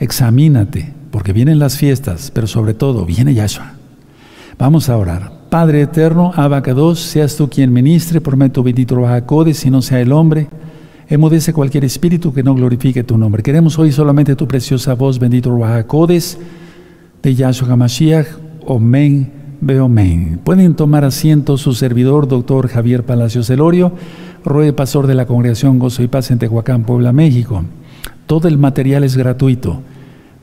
Examínate, porque vienen las fiestas, pero sobre todo viene Yahshua. Vamos a orar. Padre eterno, Abacados, seas tú quien ministre, por medio bendito Ruach HaKodesh, si no sea el hombre. Emudece cualquier espíritu que no glorifique tu nombre. Queremos oír solamente tu preciosa voz, bendito Ruach HaKodesh, de Yahshua HaMashiach. Omen, Beomen. Pueden tomar asiento su servidor, doctor Javier Palacios Elorio, Roe, pastor de la Congregación Gozo y Paz en Tehuacán, Puebla, México. Todo el material es gratuito.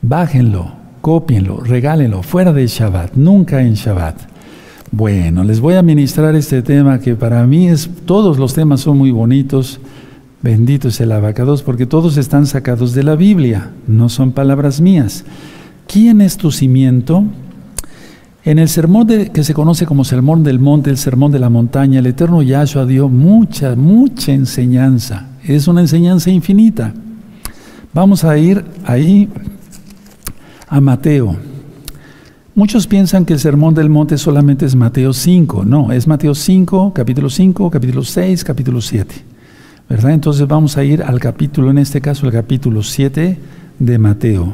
Bájenlo, cópienlo, regálenlo, fuera de Shabbat, nunca en Shabbat. Bueno, les voy a ministrar este tema que para mí todos los temas son muy bonitos. Bendito es el Abacados, porque todos están sacados de la Biblia, no son palabras mías. ¿Quién es tu cimiento? En el sermón que se conoce como Sermón del Monte, el Sermón de la Montaña, el eterno Yahshua dio mucha enseñanza. Es una enseñanza infinita. Vamos a ir ahí a Mateo. Muchos piensan que el Sermón del Monte solamente es Mateo 5. No, es Mateo 5, capítulo 6, capítulo 7. ¿Verdad? Entonces vamos a ir al capítulo, en este caso el capítulo 7 de Mateo.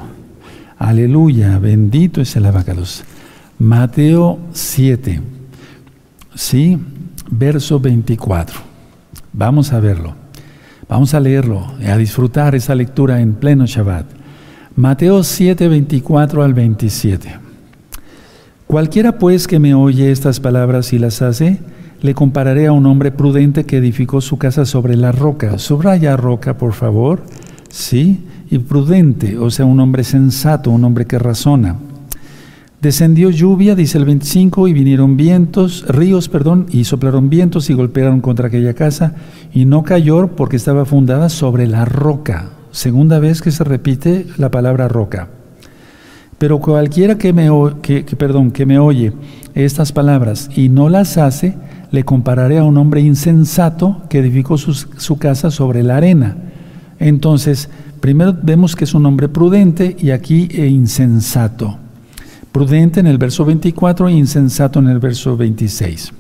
Aleluya, bendito es el Abacados. Mateo 7, ¿sí? Verso 24. Vamos a verlo. Vamos a leerlo, a disfrutar esa lectura en pleno Shabbat. Mateo 7, 24 al 27. Cualquiera pues que me oye estas palabras y las hace, le compararé a un hombre prudente que edificó su casa sobre la roca. Subraya roca, por favor. Sí, y prudente, o sea, un hombre sensato, un hombre que razona. Descendió lluvia, dice el 25, y vinieron ríos, y soplaron vientos y golpearon contra aquella casa, y no cayó porque estaba fundada sobre la roca. Segunda vez que se repite la palabra roca. Pero cualquiera que me oye estas palabras y no las hace, le compararé a un hombre insensato que edificó su casa sobre la arena. Entonces, primero vemos que es un hombre prudente y aquí insensato. Prudente en el verso 24 e insensato en el verso 26.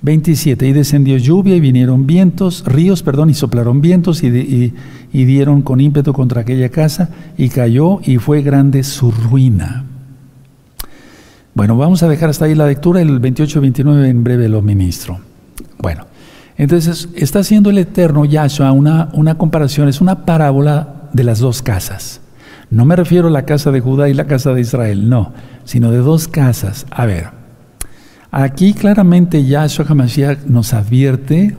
27. Y descendió lluvia y vinieron ríos, y soplaron vientos y dieron con ímpetu contra aquella casa y cayó y fue grande su ruina. Bueno, vamos a dejar hasta ahí la lectura, el 28 y 29 en breve lo ministro. Bueno, entonces está haciendo el eterno Yahshua una comparación, es una parábola de las dos casas. No me refiero a la casa de Judá y la casa de Israel, no, sino de dos casas. A ver, aquí claramente Yahshua HaMashiach nos advierte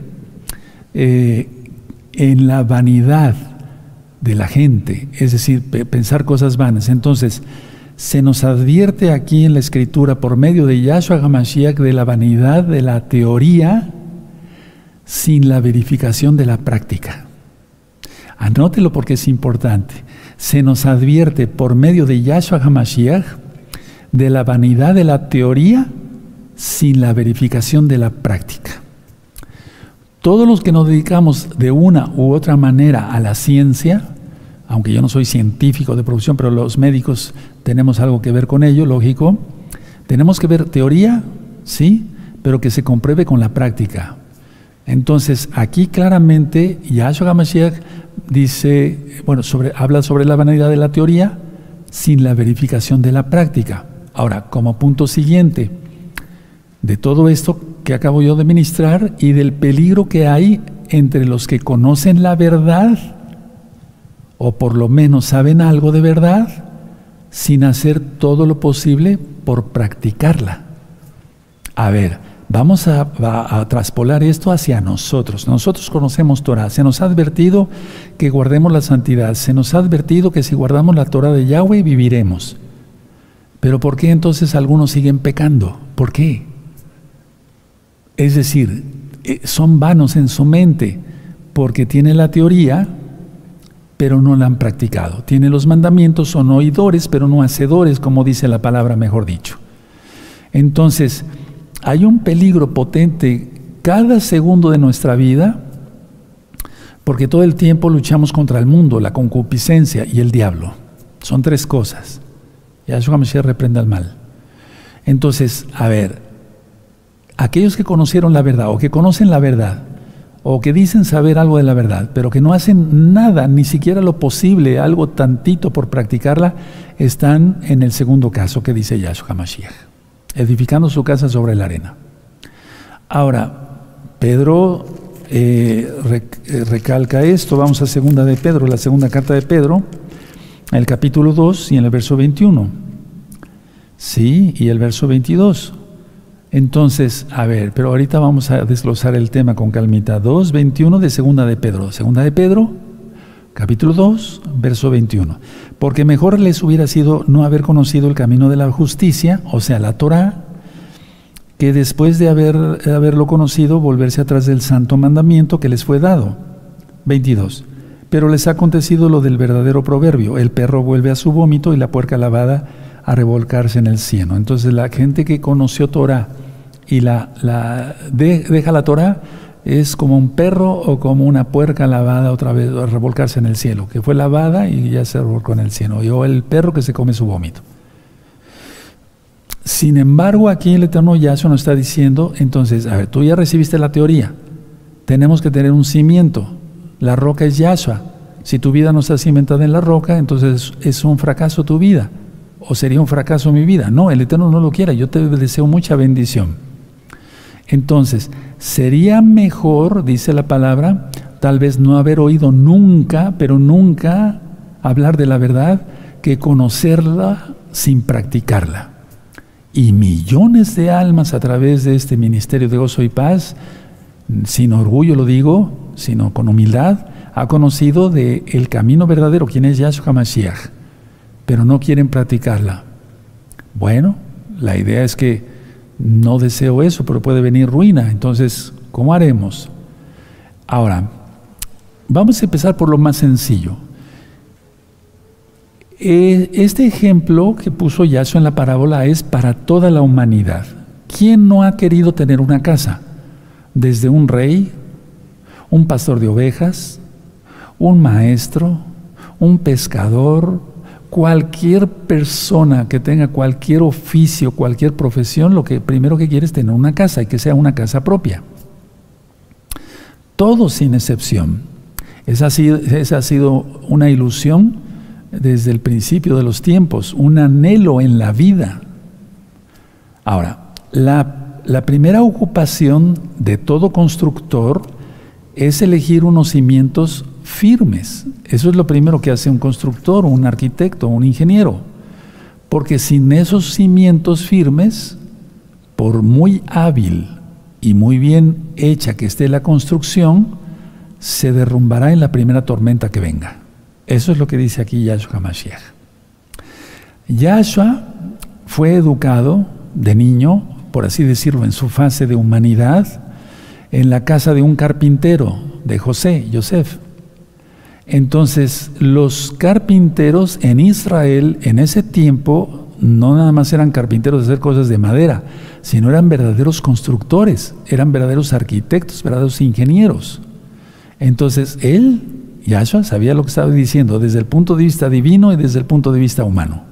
en la vanidad de la gente, es decir, pensar cosas vanas. Entonces, se nos advierte aquí en la Escritura por medio de Yahshua HaMashiach de la vanidad de la teoría sin la verificación de la práctica. Anótelo porque es importante. Se nos advierte por medio de Yahshua HaMashiach de la vanidad de la teoría sin la verificación de la práctica. Todos los que nos dedicamos de una u otra manera a la ciencia, aunque yo no soy científico de profesión, pero los médicos tenemos algo que ver con ello, lógico, tenemos que ver teoría, sí, pero que se compruebe con la práctica. Entonces, aquí claramente Yahshua HaMashiach dice, habla sobre la vanidad de la teoría sin la verificación de la práctica. Ahora, como punto siguiente de todo esto que acabo yo de ministrar y del peligro que hay entre los que conocen la verdad, o por lo menos saben algo de verdad, sin hacer todo lo posible por practicarla. A ver, vamos a traspolar esto hacia nosotros. Nosotros conocemos Torah. Se nos ha advertido que guardemos la santidad. Se nos ha advertido que si guardamos la Torah de Yahweh viviremos. Pero ¿por qué entonces algunos siguen pecando? ¿Por qué? Es decir, son vanos en su mente porque tienen la teoría, pero no la han practicado. Tienen los mandamientos, son oidores, pero no hacedores, como dice la palabra, mejor dicho. Entonces, hay un peligro potente cada segundo de nuestra vida, porque todo el tiempo luchamos contra el mundo, la concupiscencia y el diablo. Son tres cosas. Yahshua HaMashiach reprende al mal. Entonces, a ver, aquellos que conocieron la verdad, o que conocen la verdad, o que dicen saber algo de la verdad, pero que no hacen nada, ni siquiera lo posible, algo tantito por practicarla, están en el segundo caso que dice Yahshua HaMashiach, edificando su casa sobre la arena. Ahora, Pedro recalca esto. Vamos a segunda de Pedro, la segunda carta de Pedro, el capítulo 2 y en el verso 21. Sí, y el verso 22. Entonces, a ver, pero ahorita vamos a desglosar el tema con calmita. 2:21 de segunda de Pedro. Segunda de Pedro, capítulo 2, verso 21. Porque mejor les hubiera sido no haber conocido el camino de la justicia, o sea, la Torá, que después de haberlo conocido, volverse atrás del santo mandamiento que les fue dado. 22. Pero les ha acontecido lo del verdadero proverbio: el perro vuelve a su vómito y la puerca lavada a revolcarse en el cieno. Entonces la gente que conoció Torah y deja la Torah es como un perro o como una puerca lavada otra vez a revolcarse en el cielo, que fue lavada y ya se revolcó en el cieno, o el perro que se come su vómito. Sin embargo, aquí el Eterno Yahshua nos está diciendo, entonces, a ver, tú ya recibiste la teoría, tenemos que tener un cimiento, la roca es Yahshua. Si tu vida no está cimentada en la roca, entonces es un fracaso tu vida, o sería un fracaso mi vida. No, el Eterno no lo quiera, yo te deseo mucha bendición. Entonces, sería mejor, dice la palabra, tal vez no haber oído nunca, pero nunca hablar de la verdad, que conocerla sin practicarla. Y millones de almas a través de este ministerio de gozo y paz, sin orgullo lo digo, sino con humildad, ha conocido el camino verdadero, quien es Yahshua HaMashiach, pero no quieren practicarla. Bueno, la idea es que no deseo eso, pero puede venir ruina. Entonces, ¿cómo haremos? Ahora, vamos a empezar por lo más sencillo. Este ejemplo que puso Yahshua en la parábola es para toda la humanidad. ¿Quién no ha querido tener una casa? Desde un rey, un pastor de ovejas, un maestro, un pescador, cualquier persona que tenga cualquier oficio, cualquier profesión, lo que primero que quiere es tener una casa y que sea una casa propia. Todos sin excepción. Esa ha sido una ilusión desde el principio de los tiempos, un anhelo en la vida. Ahora, la primera ocupación de todo constructor es elegir unos cimientos firmes. Eso es lo primero que hace un constructor, un arquitecto, un ingeniero. Porque sin esos cimientos firmes, por muy hábil y muy bien hecha que esté la construcción, se derrumbará en la primera tormenta que venga. Eso es lo que dice aquí Yahshua HaMashiach. Yahshua fue educado de niño, por así decirlo, en su fase de humanidad, en la casa de un carpintero, de Yosef. Entonces, los carpinteros en Israel, en ese tiempo, no nada más eran carpinteros de hacer cosas de madera, sino eran verdaderos constructores, eran verdaderos arquitectos, verdaderos ingenieros. Entonces, Yahshua sabía lo que estaba diciendo desde el punto de vista divino y desde el punto de vista humano.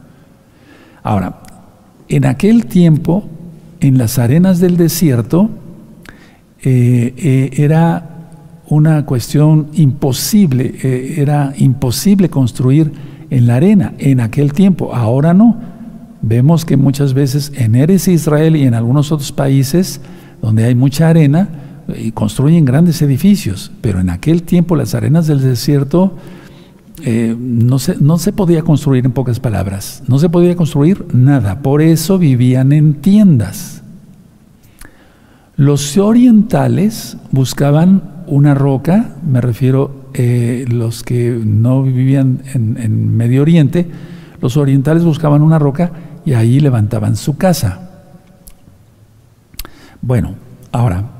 Ahora, en aquel tiempo, en las arenas del desierto, era una cuestión imposible, era imposible construir en la arena en aquel tiempo. Ahora no. Vemos que muchas veces en Eretz Israel y en algunos otros países donde hay mucha arena, construyen grandes edificios, pero en aquel tiempo las arenas del desierto no se podía construir, en pocas palabras, no se podía construir nada, por eso vivían en tiendas. Los orientales buscaban una roca, me refiero los que no vivían en Medio Oriente, los orientales buscaban una roca y ahí levantaban su casa. Bueno, ahora,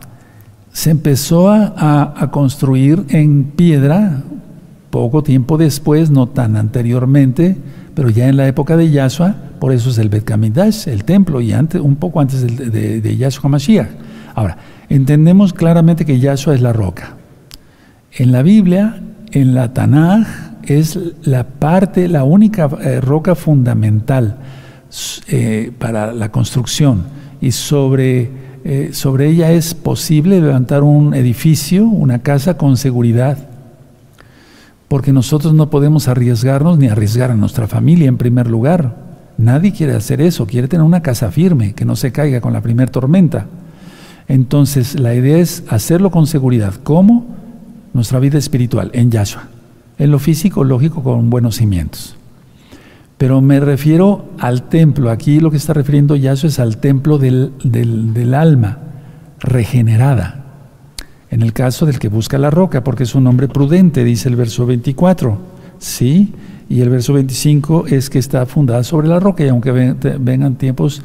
se empezó a construir en piedra poco tiempo después, no tan anteriormente, pero ya en la época de Yahshua, por eso es el Bet Hamidash, el templo, y un poco antes de Yahshua HaMashiach. Ahora, entendemos claramente que Yahshua es la roca. En la Biblia, en la Tanaj, es la única roca fundamental para la construcción, y sobre sobre ella es posible levantar un edificio, una casa con seguridad, porque nosotros no podemos arriesgarnos ni arriesgar a nuestra familia en primer lugar. Nadie quiere hacer eso, quiere tener una casa firme, que no se caiga con la primera tormenta. Entonces la idea es hacerlo con seguridad. ¿Cómo? Nuestra vida espiritual, en Yahshua. En lo físico, lógico, con buenos cimientos. Pero me refiero al templo. Aquí lo que está refiriendo Yahshua es al templo del alma regenerada. En el caso del que busca la roca, porque es un hombre prudente, dice el verso 24. ¿Sí? Y el verso 25 es que está fundada sobre la roca, y aunque vengan tiempos,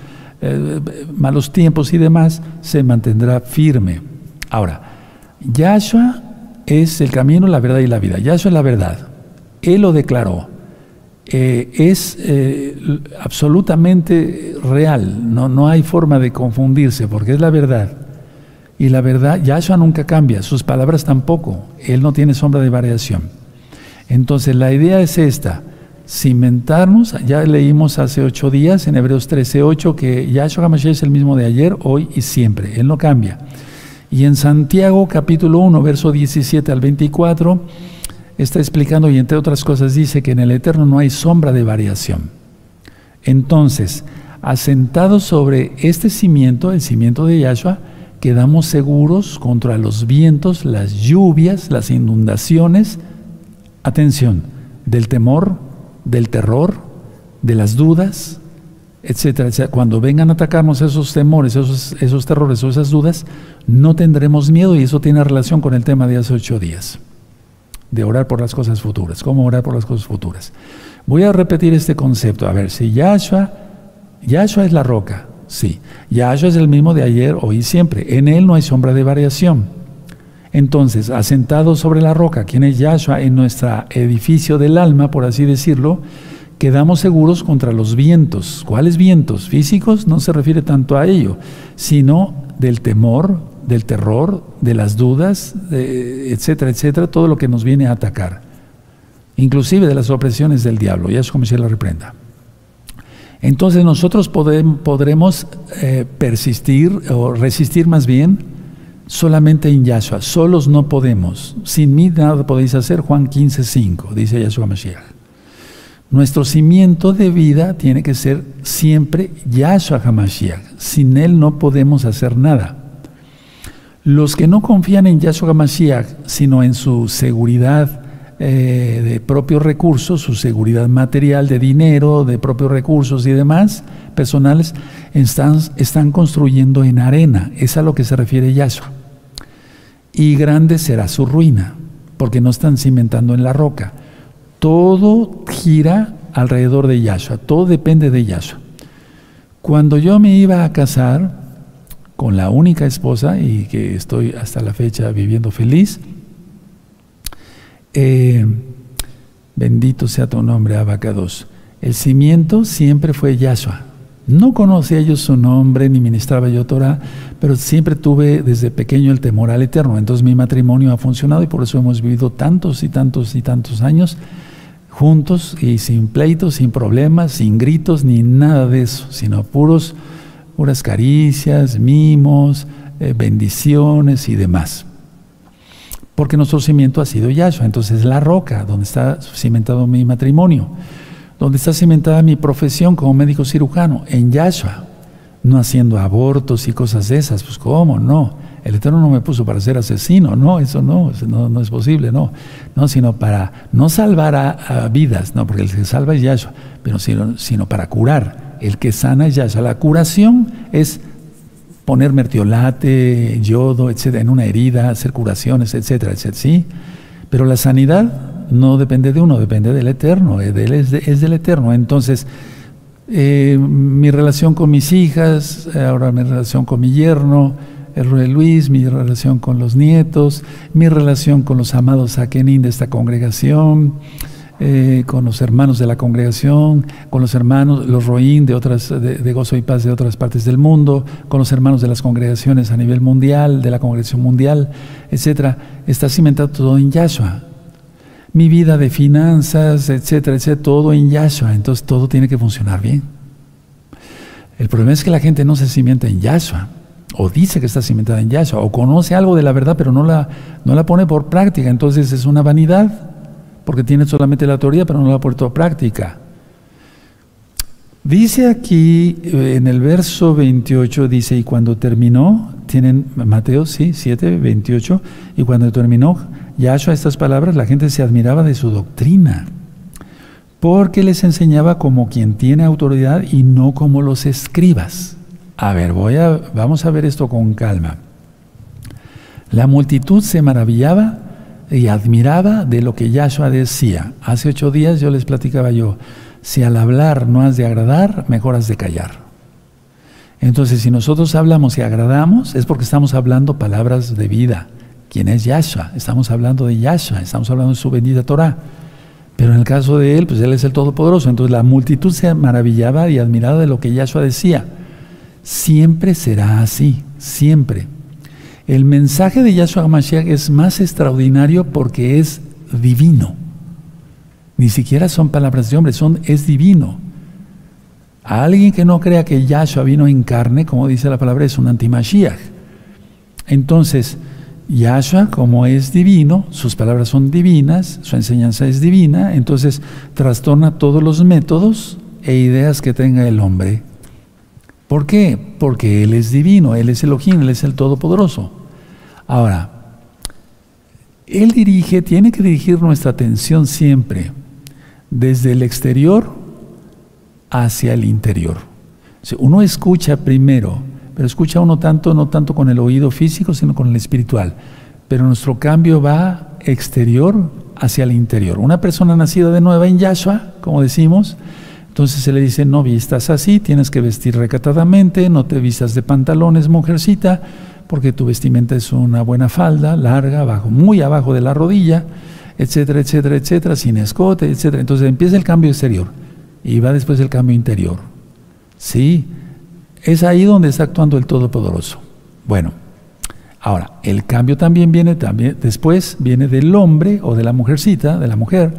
malos tiempos y demás, se mantendrá firme. Ahora, Yahshua es el camino, la verdad y la vida. Yahshua es la verdad. Él lo declaró. Es absolutamente real. No hay forma de confundirse, porque es la verdad. Y la verdad, Yahshua nunca cambia, sus palabras tampoco. Él no tiene sombra de variación. Entonces la idea es esta: cimentarnos. Ya leímos hace 8 días en Hebreos 13:8 que Yahshua HaMashiach es el mismo de ayer, hoy y siempre. Él no cambia. Y en Santiago capítulo 1, verso 17 al 24, está explicando, y entre otras cosas dice que en el Eterno no hay sombra de variación. Entonces, asentados sobre este cimiento, el cimiento de Yahshua, quedamos seguros contra los vientos, las lluvias, las inundaciones, atención, del temor, del terror, de las dudas, etcétera, etcétera. Cuando vengan a atacarnos esos temores, esos terrores o esas dudas, no tendremos miedo, y eso tiene relación con el tema de hace 8 días, de orar por las cosas futuras. ¿Cómo orar por las cosas futuras? Voy a repetir este concepto. A ver, si Yahshua es la roca, sí. Yahshua es el mismo de ayer, hoy y siempre. En Él no hay sombra de variación. Entonces, asentados sobre la roca, quien es Yahshua, en nuestro edificio del alma, por así decirlo, quedamos seguros contra los vientos. ¿Cuáles vientos? Físicos, no se refiere tanto a ello, sino del temor, del terror, de las dudas, etcétera, etcétera, todo lo que nos viene a atacar, inclusive de las opresiones del diablo. Yahshua HaMashiach la reprenda. Entonces nosotros podremos persistir, o resistir más bien, solamente en Yahshua. Solos no podemos. Sin mí nada podéis hacer. Juan 15:5, dice Yahshua HaMashiach. Nuestro cimiento de vida tiene que ser siempre Yahshua HaMashiach. Sin Él no podemos hacer nada. Los que no confían en Yahshua HaMashiach, sino en su seguridad de propios recursos, su seguridad material de dinero, de propios recursos y demás, personales, están construyendo en arena. Es a lo que se refiere Yahshua. Y grande será su ruina, porque no están cimentando en la roca. Todo gira alrededor de Yahshua, todo depende de Yahshua. Cuando yo me iba a casar con la única esposa, y que estoy hasta la fecha viviendo feliz, bendito sea tu nombre, Abacados. El cimiento siempre fue Yahshua. No conocía yo su nombre, ni ministraba yo Torah, pero siempre tuve desde pequeño el temor al Eterno. Entonces mi matrimonio ha funcionado, y por eso hemos vivido tantos y tantos y tantos años juntos, y sin pleitos, sin problemas, sin gritos, ni nada de eso, sino puras caricias, mimos, bendiciones y demás. Porque nuestro cimiento ha sido Yahshua. Entonces la roca, donde está cimentado mi matrimonio, donde está cimentada mi profesión como médico cirujano, en Yahshua, no haciendo abortos y cosas de esas. Pues ¿cómo? No, el Eterno no me puso para ser asesino, no, eso no es posible, no, sino para no salvar a vidas, no, porque el que salva es Yahshua, pero sino para curar. El que sana es Yahshua. La curación es poner mertiolate, yodo, etcétera, en una herida, hacer curaciones, etcétera, etcétera, ¿sí? Pero la sanidad no depende de uno, depende del Eterno, es del Eterno. Entonces, mi relación con mis hijas, ahora mi relación con mi yerno, el Rey Luis, mi relación con los nietos, mi relación con los amados Akenim de esta congregación, con los hermanos de la congregación, con los hermanos, los Roín de Gozo y Paz de otras partes del mundo, con los hermanos de las congregaciones a nivel mundial, de la congregación mundial, etcétera. Está cimentado todo en Yahshua. Mi vida de finanzas, etcétera, etcétera, todo en Yahshua. Entonces todo tiene que funcionar bien. El problema es que la gente no se cimienta en Yahshua. o dice que está cimentada en Yahshua, o conoce algo de la verdad, pero no la pone por práctica. Entonces es una vanidad, porque tiene solamente la teoría, pero no la ha puesto por práctica. Dice aquí, en el verso 28, dice, y cuando terminó, tienen Mateo, sí, 7, 28, y cuando terminó Yahshua estas palabras, la gente se admiraba de su doctrina, porque les enseñaba como quien tiene autoridad y no como los escribas. A ver, vamos a ver esto con calma. La multitud se maravillaba y admiraba de lo que Yahshua decía. Hace 8 días yo les platicaba si al hablar no has de agradar, mejor has de callar. Entonces, si nosotros hablamos y agradamos, es porque estamos hablando palabras de vida. ¿Quién es Yahshua? Estamos hablando de Yahshua, estamos hablando de su bendita Torah. Pero en el caso de él, pues él es el Todopoderoso. Entonces la multitud se maravillaba y admiraba de lo que Yahshua decía. Siempre será así, siempre. El mensaje de Yahshua HaMashiach es más extraordinario porque es divino. Ni siquiera son palabras de hombre, es divino. A alguien que no crea que Yahshua vino en carne, como dice la palabra, es un anti-Mashiach. Entonces, Yahshua, como es divino, sus palabras son divinas, su enseñanza es divina, entonces trastorna todos los métodos e ideas que tenga el hombre. ¿Por qué? Porque Él es divino, Él es Elohim, Él es el Todopoderoso. Ahora, Él tiene que dirigir nuestra atención siempre desde el exterior hacia el interior. O sea, uno escucha primero, pero escucha uno no tanto con el oído físico, sino con el espiritual. Pero nuestro cambio va exterior hacia el interior. Una persona nacida de nueva en Yahshua, como decimos, entonces se le dice, no vistas así, tienes que vestir recatadamente, no te vistas de pantalones, mujercita, porque tu vestimenta es una buena falda, larga, muy abajo de la rodilla, etcétera, etcétera, etcétera, sin escote, etcétera. Entonces empieza el cambio exterior y va después el cambio interior. Sí, es ahí donde está actuando el Todopoderoso. Bueno, ahora, el cambio también después viene del hombre o de la mujercita, de la mujer,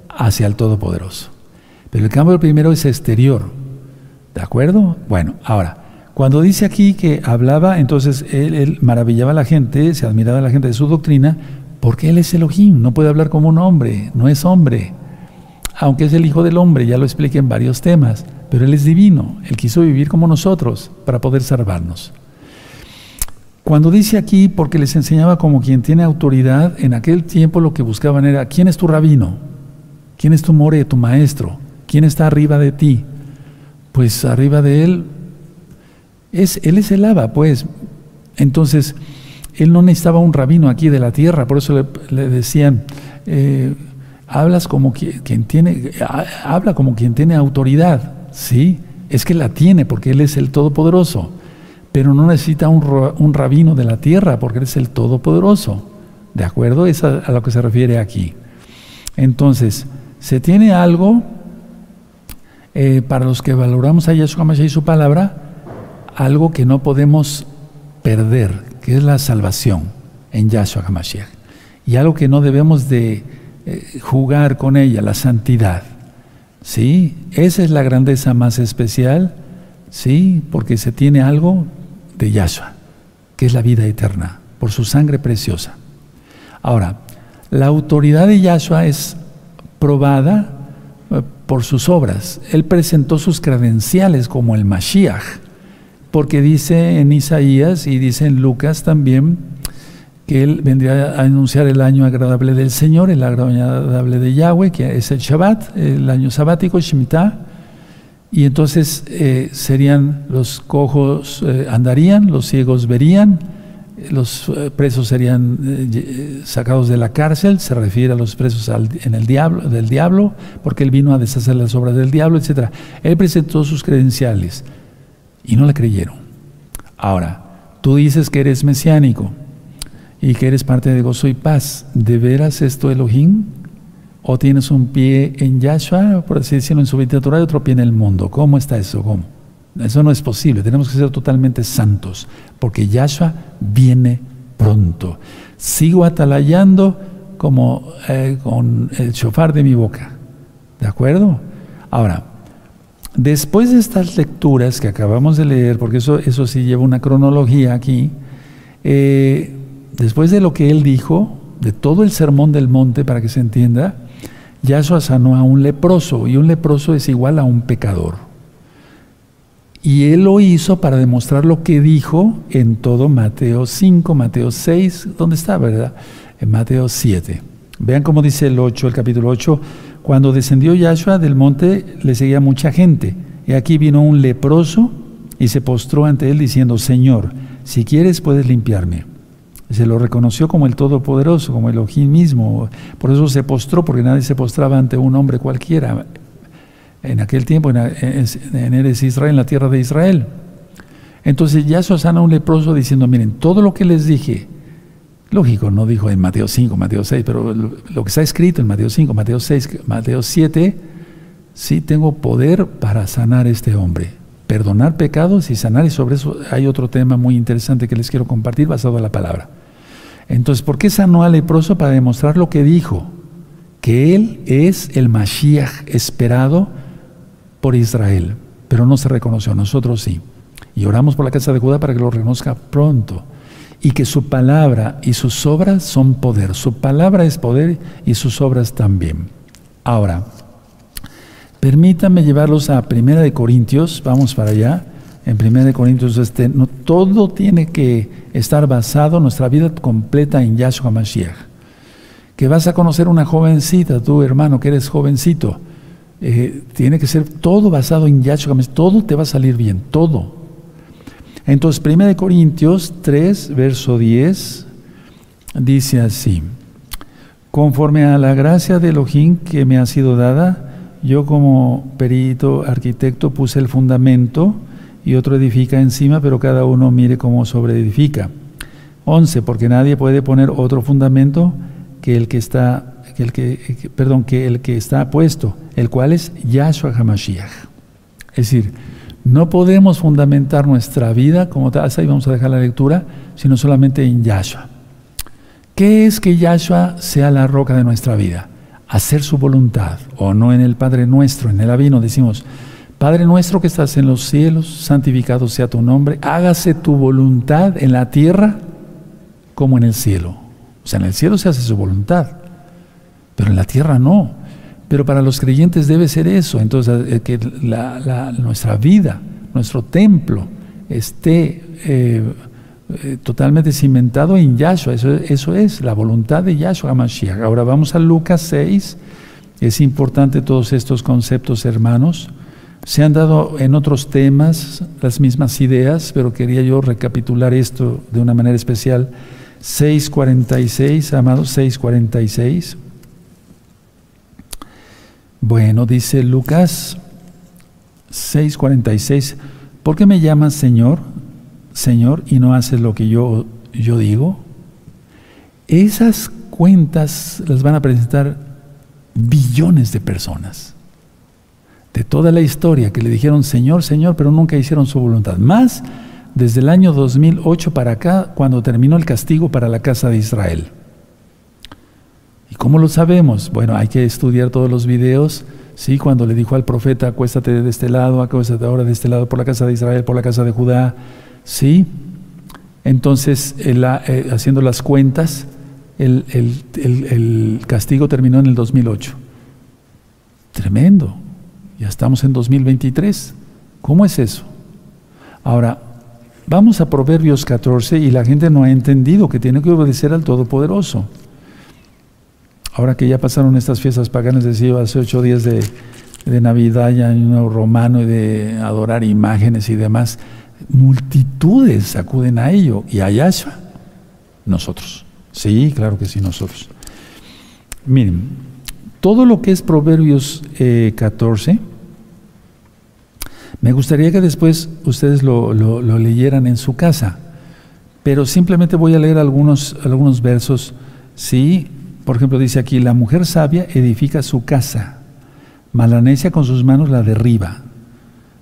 hacia el Todopoderoso. Pero el cambio primero es exterior, ¿de acuerdo? Bueno, ahora, cuando dice aquí que hablaba, entonces él maravillaba a la gente, se admiraba a la gente de su doctrina, porque él es Elohim, no puede hablar como un hombre, no es hombre, aunque es el hijo del hombre, ya lo expliqué en varios temas, pero él es divino, él quiso vivir como nosotros para poder salvarnos. Cuando dice aquí, porque les enseñaba como quien tiene autoridad, en aquel tiempo lo que buscaban era, ¿quién es tu rabino? ¿Quién es tu more, tu maestro? ¿Quién está arriba de ti? Pues arriba de él, él es el Abba, pues. Entonces, él no necesitaba un rabino aquí de la tierra, por eso le decían, habla como quien tiene autoridad, ¿sí? Es que la tiene porque él es el Todopoderoso, pero no necesita un rabino de la tierra porque él es el Todopoderoso, ¿de acuerdo? Es a lo que se refiere aquí. Entonces, se tiene algo, para los que valoramos a Yahshua HaMashiach y su palabra, algo que no podemos perder, que es la salvación en Yahshua HaMashiach, y algo que no debemos de jugar con ella, la santidad, ¿sí? Esa es la grandeza más especial, ¿sí? Porque se tiene algo de Yahshua, que es la vida eterna, por su sangre preciosa. Ahora, la autoridad de Yahshua es probada por sus obras. Él presentó sus credenciales como el Mashiach, porque dice en Isaías y dice en Lucas también que él vendría a anunciar el año agradable del Señor, el año agradable de Yahweh, que es el Shabbat, el año sabático, Shemitah, y entonces serían los cojos andarían, los ciegos verían, los presos serían sacados de la cárcel, se refiere a los presos del diablo, porque él vino a deshacer las obras del diablo, etc. Él presentó sus credenciales y no le creyeron. Ahora, tú dices que eres mesiánico y que eres parte de Gozo y Paz. ¿De veras es tu Elohim? ¿O tienes un pie en Yahshua, por así decirlo, en su bendita Torah, y otro pie en el mundo? ¿Cómo está eso? ¿Cómo? Eso no es posible. Tenemos que ser totalmente santos, porque Yahshua viene pronto. Sigo atalayando como con el shofar de mi boca. ¿De acuerdo? Ahora, Después de estas lecturas que acabamos de leer, porque eso sí lleva una cronología aquí, después de lo que él dijo, de todo el sermón del monte, para que se entienda, Yahshua sanó a un leproso, y un leproso es igual a un pecador. Y él lo hizo para demostrar lo que dijo en todo Mateo 5, Mateo 6, ¿dónde está, verdad? En Mateo 7. Vean cómo dice el capítulo 8, cuando descendió Yahshua del monte le seguía mucha gente. Y aquí vino un leproso y se postró ante él diciendo, Señor, si quieres puedes limpiarme. Se lo reconoció como el Todopoderoso, como Elohim mismo. Por eso se postró, porque nadie se postraba ante un hombre cualquiera. En aquel tiempo, en Eretz Israel, en la tierra de Israel. Entonces Yahshua sana a un leproso diciendo, miren, todo lo que les dije, lógico, no dijo en Mateo 5, Mateo 6, pero lo que está escrito en Mateo 5, Mateo 6, Mateo 7, sí tengo poder para sanar a este hombre, perdonar pecados y sanar, y sobre eso hay otro tema muy interesante que les quiero compartir basado en la palabra. Entonces, ¿por qué sanó al leproso? Para demostrar lo que dijo, que él es el Mashiach esperado por Israel, pero no se reconoció, nosotros sí. Y oramos por la casa de Judá para que lo reconozca pronto. Y que su palabra y sus obras son poder. Su palabra es poder y sus obras también. Ahora, permítanme llevarlos a 1 de Corintios, vamos para allá. En 1 de Corintios, todo tiene que estar basado, nuestra vida completa en Yahshua Mashiach. Que vas a conocer una jovencita, tú hermano, que eres jovencito. Tiene que ser todo basado en Yahshua Mashiach, todo te va a salir bien, todo. Entonces, 1 de Corintios 3, verso 10, dice así, conforme a la gracia de Elohim que me ha sido dada, yo como perito, arquitecto, puse el fundamento y otro edifica encima, pero cada uno mire cómo sobreedifica. 11, porque nadie puede poner otro fundamento que el que está puesto, el cual es Yahshua HaMashiach. Es decir, no podemos fundamentar nuestra vida como tal, ahí vamos a dejar la lectura, sino solamente en Yahshua. ¿Qué es que Yahshua sea la roca de nuestra vida? Hacer su voluntad, o no en el Padre Nuestro, en el Avino decimos, Padre nuestro que estás en los cielos, santificado sea tu nombre, hágase tu voluntad en la tierra como en el cielo. O sea, en el cielo se hace su voluntad, pero en la tierra no. Pero para los creyentes debe ser eso. Entonces, que nuestra vida, nuestro templo, esté totalmente cimentado en Yahshua. Eso es la voluntad de Yahshua HaMashiach. Ahora vamos a Lucas 6. Es importante todos estos conceptos, hermanos. Se han dado en otros temas las mismas ideas, pero quería yo recapitular esto de una manera especial. 6:46, amados, 6:46. Bueno, dice Lucas 6:46, ¿por qué me llamas Señor, Señor, y no haces lo que yo digo? Esas cuentas las van a presentar billones de personas de toda la historia que le dijeron Señor, Señor, pero nunca hicieron su voluntad. Más desde el año 2008 para acá, cuando terminó el castigo para la casa de Israel. ¿Y cómo lo sabemos? Bueno, hay que estudiar todos los videos, ¿sí? Cuando le dijo al profeta, acuéstate de este lado, acuéstate ahora de este lado, por la casa de Israel, por la casa de Judá, ¿sí? Entonces, haciendo las cuentas, el castigo terminó en el 2008. Tremendo. Ya estamos en 2023. ¿Cómo es eso? Ahora, vamos a Proverbios 14 y la gente no ha entendido que tiene que obedecer al Todopoderoso. Ahora que ya pasaron estas fiestas paganas, decía hace 8 días de Navidad, ya en Año Romano, y de adorar imágenes y demás, multitudes acuden a ello, y a Yahshua. Nosotros. Sí, claro que sí, nosotros. Miren, todo lo que es Proverbios 14, me gustaría que después ustedes lo leyeran en su casa, pero simplemente voy a leer algunos versos, ¿sí? Por ejemplo, dice aquí, la mujer sabia edifica su casa, mas la necia con sus manos la derriba.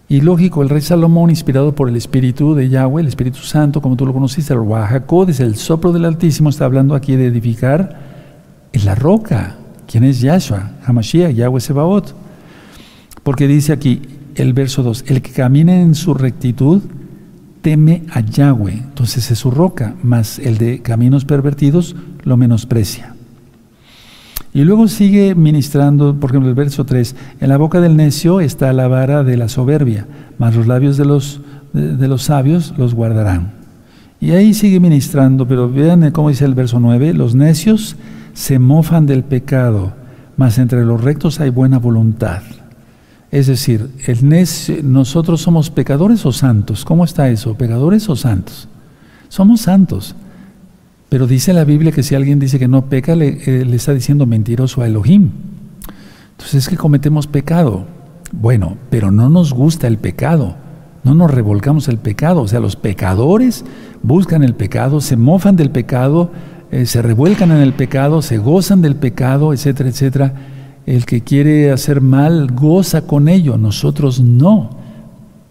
Y lógico, el rey Salomón, inspirado por el Espíritu de Yahweh, el Espíritu Santo, como tú lo conociste, el Ruach HaKodesh, el soplo del Altísimo, está hablando aquí de edificar en la roca. ¿Quién es Yahshua? HaMashiach, Yahweh Sebaot. Porque dice aquí, el verso 2, el que camina en su rectitud teme a Yahweh, entonces es su roca, mas el de caminos pervertidos lo menosprecia. Y luego sigue ministrando, por ejemplo, el verso 3, en la boca del necio está la vara de la soberbia, mas los labios de los sabios los guardarán. Y ahí sigue ministrando, pero vean cómo dice el verso 9, los necios se mofan del pecado, mas entre los rectos hay buena voluntad. Es decir, nosotros somos pecadores o santos. ¿Cómo está eso? ¿Pecadores o santos? Somos santos. Pero dice la Biblia que si alguien dice que no peca, le está diciendo mentiroso a Elohim. Entonces es que cometemos pecado. Bueno, pero no nos gusta el pecado. No nos revolcamos el pecado. O sea, los pecadores buscan el pecado, se mofan del pecado, se revuelcan en el pecado, se gozan del pecado, etcétera, etcétera. El que quiere hacer mal goza con ello, nosotros no.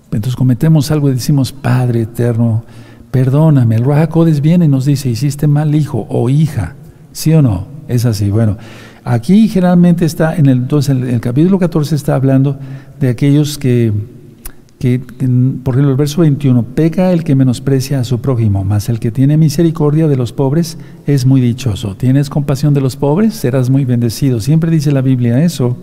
Entonces cometemos algo y decimos, Padre eterno, perdóname. El Ruach HaKodesh viene y nos dice, hiciste mal, hijo o hija. ¿Sí o no? Es así. Bueno, aquí generalmente está, entonces en el capítulo 14 está hablando de aquellos que, por ejemplo, el verso 21, peca el que menosprecia a su prójimo, mas el que tiene misericordia de los pobres es muy dichoso. ¿Tienes compasión de los pobres? Serás muy bendecido. Siempre dice la Biblia eso.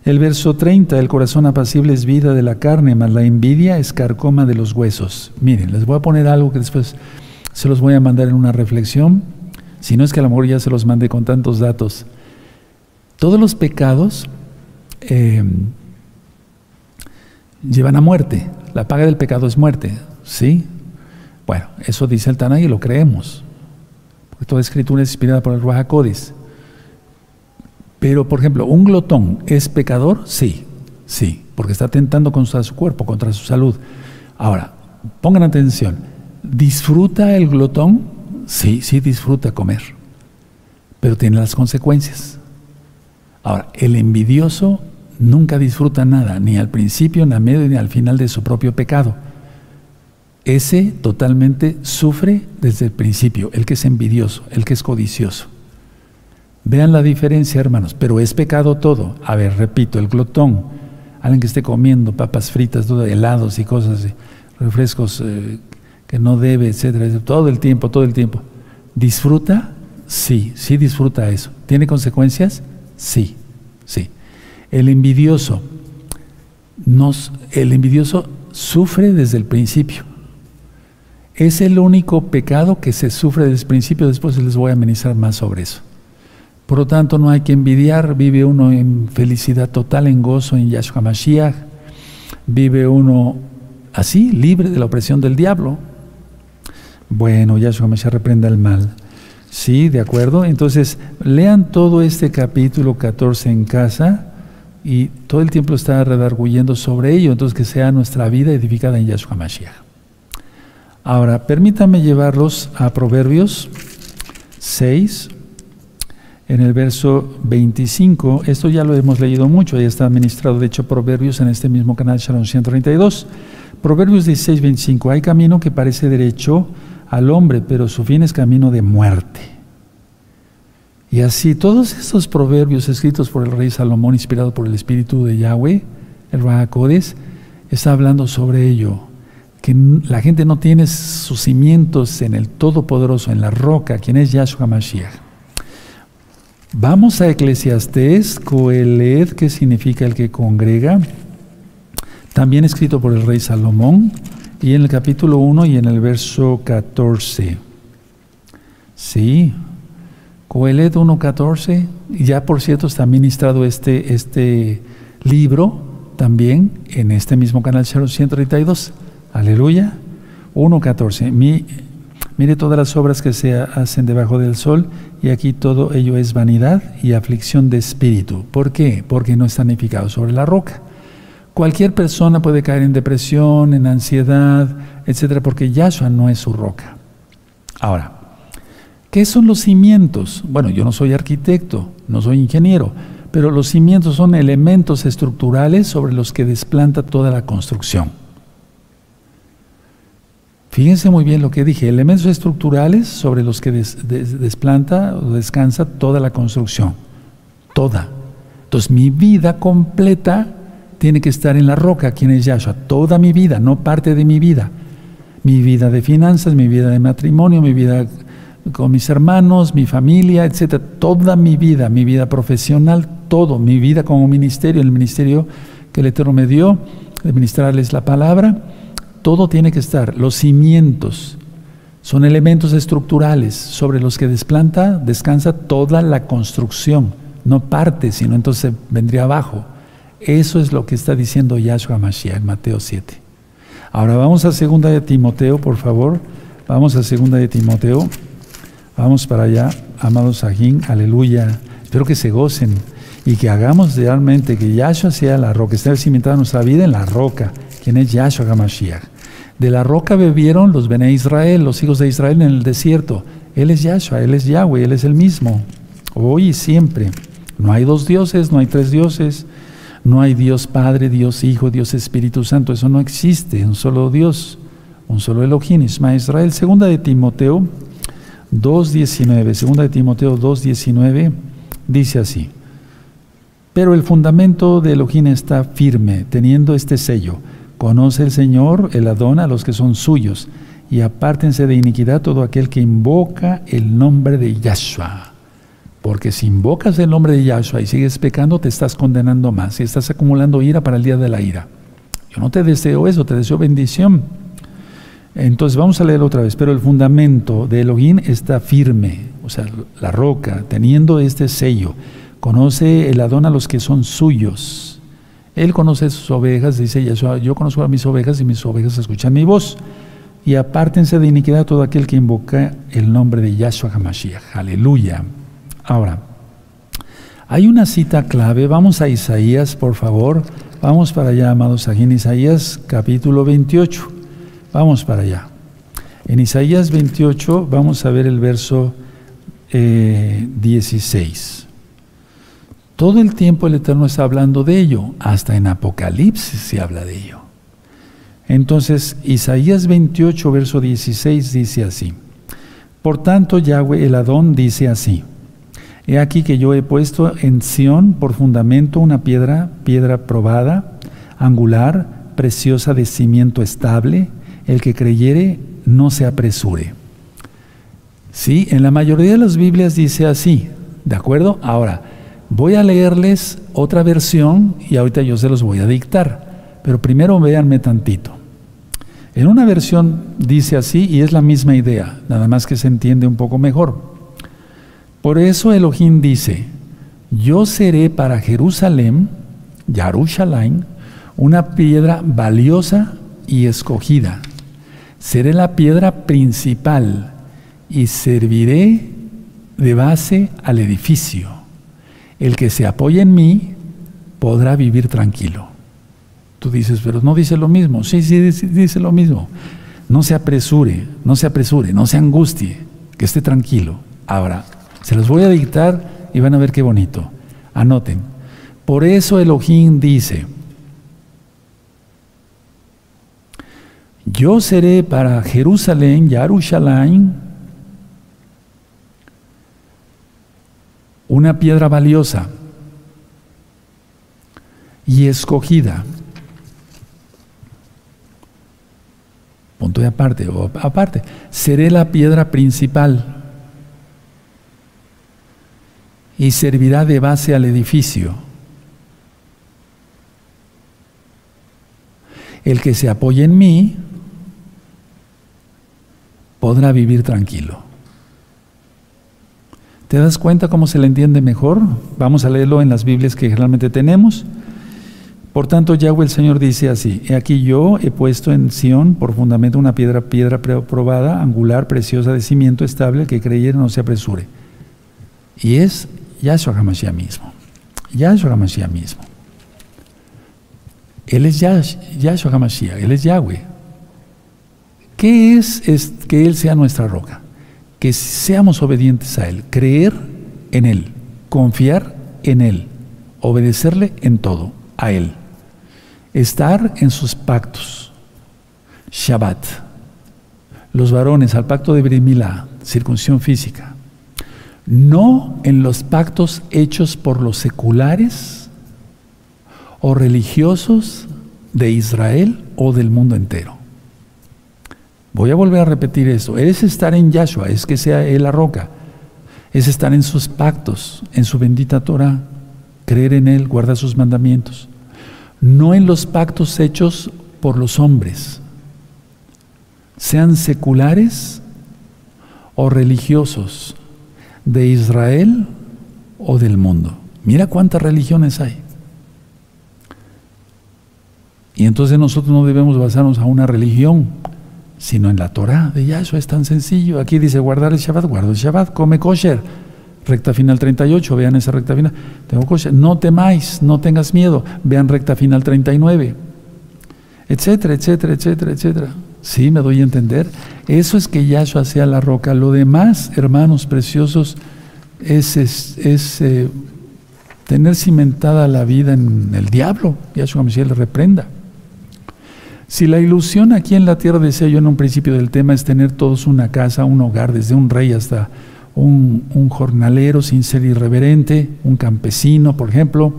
El verso 30, el corazón apacible es vida de la carne, mas la envidia es carcoma de los huesos. Miren, les voy a poner algo que después se los voy a mandar en una reflexión, si no es que a lo mejor ya se los mandé con tantos datos. Todos los pecados llevan a muerte. La paga del pecado es muerte, ¿sí? Bueno, eso dice el Tanaj y lo creemos, porque toda escritura es inspirada por el Ruach HaKodesh. Pero, por ejemplo, ¿un glotón es pecador? Sí, porque está atentando contra su cuerpo, contra su salud. Ahora, pongan atención, ¿disfruta el glotón? Sí disfruta comer, pero tiene las consecuencias. Ahora, el envidioso nunca disfruta nada, ni al principio, ni al medio, ni al final de su propio pecado. Ese totalmente sufre desde el principio, el que es envidioso, el que es codicioso. Vean la diferencia, hermanos, pero es pecado todo. A ver, repito, el glotón, alguien que esté comiendo papas fritas, helados y cosas así, refrescos que no debe, etcétera, todo el tiempo. ¿Disfruta? Sí disfruta eso. ¿Tiene consecuencias? Sí. El envidioso sufre desde el principio. Es el único pecado que se sufre desde el principio. Después les voy a amenizar más sobre eso. Por lo tanto, no hay que envidiar. Vive uno en felicidad total, en gozo en Yahshua Mashiach. Vive uno así, libre de la opresión del diablo. Bueno, Yahshua Mashiach reprenda el mal. Sí, de acuerdo. Entonces, lean todo este capítulo 14 en casa y todo el tiempo está redarguyendo sobre ello. Entonces, que sea nuestra vida edificada en Yahshua Mashiach. Ahora, permítanme llevarlos a Proverbios 6, en el verso 25. Esto ya lo hemos leído mucho, ya está administrado, de hecho, Proverbios en este mismo canal, Shalom 132. Proverbios 16, 25. Hay camino que parece derecho al hombre, pero su fin es camino de muerte. Y así, todos estos proverbios escritos por el rey Salomón, inspirado por el Espíritu de Yahweh, el Ruach HaKodesh, está hablando sobre ello, que la gente no tiene sus cimientos en el Todopoderoso, en la roca, quien es Yahshua Mashiach. Vamos a Eclesiastés, Coeled, que significa el que congrega, también escrito por el rey Salomón, y en el capítulo 1 y en el verso 14. Sí, Coeled 1:14, ya por cierto está ministrado este libro también en este mismo canal Shalom 132. Aleluya. 1:14. Mire todas las obras que se hacen debajo del sol, y aquí todo ello es vanidad y aflicción de espíritu. ¿Por qué? Porque no están edificados sobre la roca. Cualquier persona puede caer en depresión, en ansiedad, etcétera, porque Yahshua no es su roca. Ahora, ¿qué son los cimientos? Bueno, yo no soy arquitecto, no soy ingeniero, pero los cimientos son elementos estructurales sobre los que desplanta toda la construcción. Fíjense muy bien lo que dije, elementos estructurales sobre los que desplanta o descansa toda la construcción. Toda. Entonces, mi vida completa tiene que estar en la roca. ¿Quién es Yahshua? Toda mi vida, no parte de mi vida. Mi vida de finanzas, mi vida de matrimonio, mi vida con mis hermanos, mi familia, etc. Toda mi vida profesional, todo, mi vida como ministerio, el ministerio que el Eterno me dio, de ministrarles la palabra, todo tiene que estar. Los cimientos son elementos estructurales sobre los que descansa toda la construcción, no parte, sino entonces vendría abajo. Eso es lo que está diciendo Yahshua Mashiach en Mateo 7. Ahora vamos a 2 de Timoteo, por favor. Vamos a 2 de Timoteo. Vamos para allá, amados Sajín, aleluya. Espero que se gocen y que hagamos realmente que Yahshua sea la roca, esté cimentada nuestra vida en la roca, quien es Yahshua HaMashiach. De la roca bebieron los Bene Israel, los hijos de Israel en el desierto. Él es Yahshua, Él es Yahweh, Él es el mismo, hoy y siempre. No hay dos dioses, no hay tres dioses. No hay Dios Padre, Dios Hijo, Dios Espíritu Santo. Eso no existe. Un solo Dios, un solo Elohim, Isma Israel. 2 de Timoteo 2:19. 2 de Timoteo 2:19 dice así: pero el fundamento de Elohim está firme, teniendo este sello. Conoce el Señor, el Adón, a los que son suyos, y apártense de iniquidad todo aquel que invoca el nombre de Yahshua. Porque si invocas el nombre de Yahshua y sigues pecando, te estás condenando más y estás acumulando ira para el día de la ira. Yo no te deseo eso, te deseo bendición. Entonces vamos a leer otra vez. Pero el fundamento de Elohim está firme, o sea, la roca, teniendo este sello. Conoce el Adón a los que son suyos. Él conoce sus ovejas, dice Yahshua: yo conozco a mis ovejas y mis ovejas escuchan mi voz. Y apártense de iniquidad todo aquel que invoca el nombre de Yahshua HaMashiach. Aleluya. Ahora, hay una cita clave. Vamos a Isaías, por favor. Vamos para allá, amados, aquí en Isaías capítulo 28. Vamos para allá. En Isaías 28 vamos a ver el verso 16. Todo el tiempo el Eterno está hablando de ello. Hasta en Apocalipsis se habla de ello. Entonces, Isaías 28, verso 16 dice así: por tanto, Yahweh el Adón dice así: he aquí que yo he puesto en Sión por fundamento una piedra probada, angular, preciosa, de cimiento estable. El que creyere no se apresure. Sí, en la mayoría de las Biblias dice así, ¿de acuerdo? Ahora, voy a leerles otra versión y ahorita yo se los voy a dictar, pero primero véanme tantito. En una versión dice así y es la misma idea, nada más que se entiende un poco mejor. Por eso Elohim dice: yo seré para Jerusalén, Yarushalayim, una piedra valiosa y escogida. Seré la piedra principal y serviré de base al edificio. El que se apoye en mí podrá vivir tranquilo. Tú dices, pero no dice lo mismo. Sí, dice lo mismo. No se apresure, no se angustie, que esté tranquilo. Ahora, se los voy a dictar y van a ver qué bonito. Anoten. Por eso Elohim dice: yo seré para Jerusalén, Yarushalayim, una piedra valiosa y escogida. Punto de aparte, o aparte. Seré la piedra principal y servirá de base al edificio. El que se apoye en mí podrá vivir tranquilo. ¿Te das cuenta cómo se le entiende mejor? Vamos a leerlo en las Biblias que generalmente tenemos. Por tanto, Yahweh el Señor dice así: he aquí yo he puesto en Sión por fundamento una piedra probada, angular, preciosa, de cimiento estable. El que creyere no se apresure. Y es Yahshua HaMashiach mismo. Yahshua HaMashiach mismo. Él es Yahshua HaMashiach, Él es Yahweh. ¿Qué es que Él sea nuestra roca? Que seamos obedientes a Él, creer en Él, confiar en Él, obedecerle en todo, a Él. Estar en sus pactos. Shabbat. Los varones al pacto de Brit Milá, circuncisión física. No en los pactos hechos por los seculares o religiosos de Israel o del mundo entero. Voy a volver a repetir esto. Es estar en Yahshua, es que sea Él la roca. Es estar en sus pactos, en su bendita Torah, creer en Él, guardar sus mandamientos. No en los pactos hechos por los hombres, sean seculares o religiosos, de Israel o del mundo. Mira cuántas religiones hay. Y entonces nosotros no debemos basarnos a una religión, sino en la Torah de Yahshua. Es tan sencillo. Aquí dice guardar el Shabbat, guardo el Shabbat, come kosher. Recta final 38, vean esa recta final. Tengo kosher. No temáis, no tengas miedo. Vean recta final 39. Etcétera, etcétera, etcétera, etcétera. Sí, me doy a entender. Eso es que Yahshua sea la roca. Lo demás, hermanos preciosos, es tener cimentada la vida en el diablo. Yahshua Mashiach le reprenda. Si la ilusión aquí en la tierra, decía yo en un principio del tema, es tener todos una casa, un hogar, desde un rey hasta un jornalero sin ser irreverente, un campesino, por ejemplo.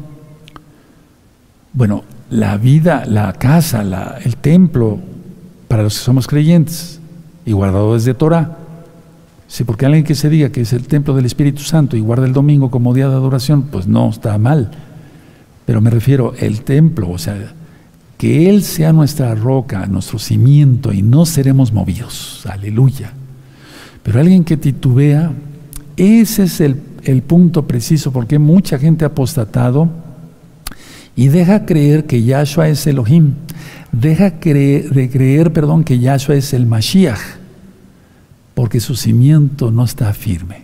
Bueno, la vida, la casa, el templo, para los que somos creyentes y guardadores de Torah. Sí, porque alguien que se diga que es el templo del Espíritu Santo y guarda el domingo como día de adoración, pues no, está mal. Pero me refiero al templo, o sea, que Él sea nuestra roca, nuestro cimiento, y no seremos movidos. Aleluya. Pero alguien que titubea, ese es el punto preciso, porque mucha gente ha apostatado y deja creer que Yahshua es Elohim, deja de creer, que Yahshua es el Mashiach, porque su cimiento no está firme.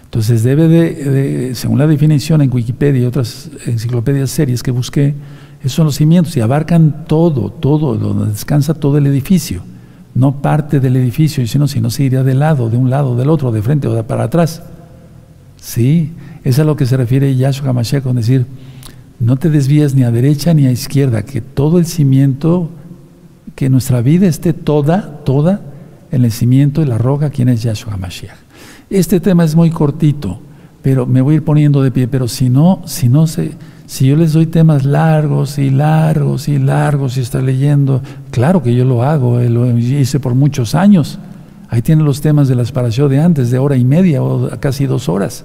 Entonces debe según la definición en Wikipedia y otras enciclopedias serias que busqué, esos son los cimientos y abarcan todo, donde descansa todo el edificio, no parte del edificio, sino se iría de un lado, del otro, de frente o de para atrás. Sí, es a lo que se refiere Yahshua HaMashiach con decir, no te desvías ni a derecha ni a izquierda, que todo el cimiento, que nuestra vida esté toda en el cimiento de la roca, quien es Yahshua HaMashiach. Este tema es muy cortito, pero me voy a ir poniendo de pie, pero si yo les doy temas largos y está leyendo, claro que yo lo hago, lo hice por muchos años. Ahí tienen los temas de las parashot de antes, de hora y media o casi 2 horas.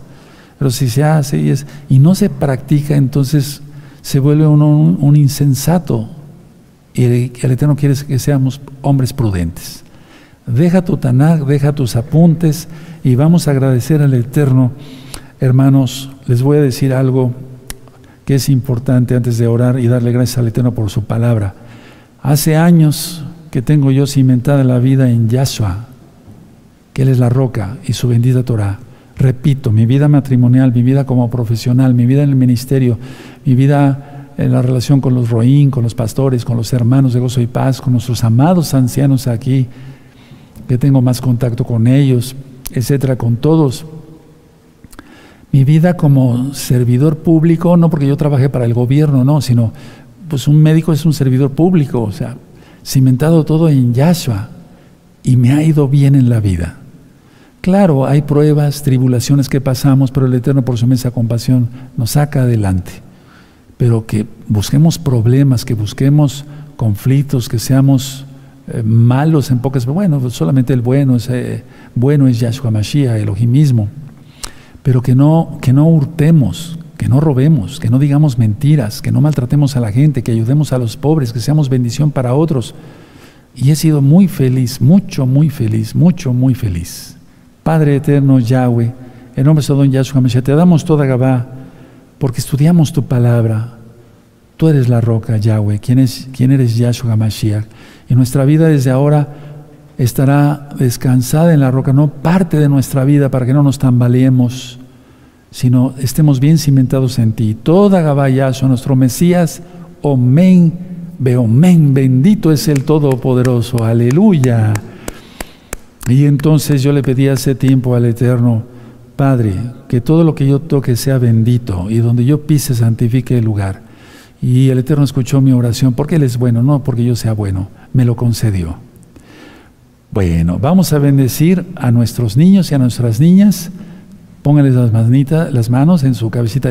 Pero si se hace y no se practica, entonces se vuelve uno un insensato. Y el Eterno quiere que seamos hombres prudentes. Deja tu Tanaj, deja tus apuntes y vamos a agradecer al Eterno. Hermanos, les voy a decir algo que es importante antes de orar y darle gracias al Eterno por su palabra. Hace años que tengo yo cimentada la vida en Yahshua, que Él es la roca y su bendita Torah. Repito, mi vida matrimonial, mi vida como profesional, mi vida en el ministerio, mi vida en la relación con los roín, con los pastores, con los hermanos de Gozo y Paz, con nuestros amados ancianos aquí, que tengo más contacto con ellos, etcétera, con todos. Mi vida como servidor público, no porque yo trabajé para el gobierno, no, sino pues un médico es un servidor público, o sea, cimentado todo en Yahshua, y me ha ido bien en la vida. Claro, hay pruebas, tribulaciones que pasamos, pero el Eterno por su inmensa compasión nos saca adelante. Pero que busquemos problemas, que busquemos conflictos, que seamos malos en pocas, bueno, pues solamente el bueno es Yahshua Mashiach, Elohim mismo. Pero que no hurtemos, que no robemos, que no digamos mentiras, que no maltratemos a la gente, que ayudemos a los pobres, que seamos bendición para otros. Y he sido muy feliz, muy feliz. Padre eterno Yahweh, en nombre de Don Yahshua Mashiach, te damos toda Gabá, porque estudiamos tu palabra. Tú eres la roca, Yahweh, ¿quién eres Yahshua Mashiach? Y nuestra vida desde ahora estará descansada en la roca, no parte de nuestra vida para que no nos tambaleemos, sino estemos bien cimentados en ti. Toda Gabá Yahshua, nuestro Mesías, Omen, Beomen, bendito es el Todopoderoso, aleluya. Y entonces yo le pedí hace tiempo al Eterno, Padre, que todo lo que yo toque sea bendito, y donde yo pise santifique el lugar. Y el Eterno escuchó mi oración, porque Él es bueno, no porque yo sea bueno, me lo concedió. Bueno, vamos a bendecir a nuestros niños y a nuestras niñas. Pónganles las manos en su cabecita.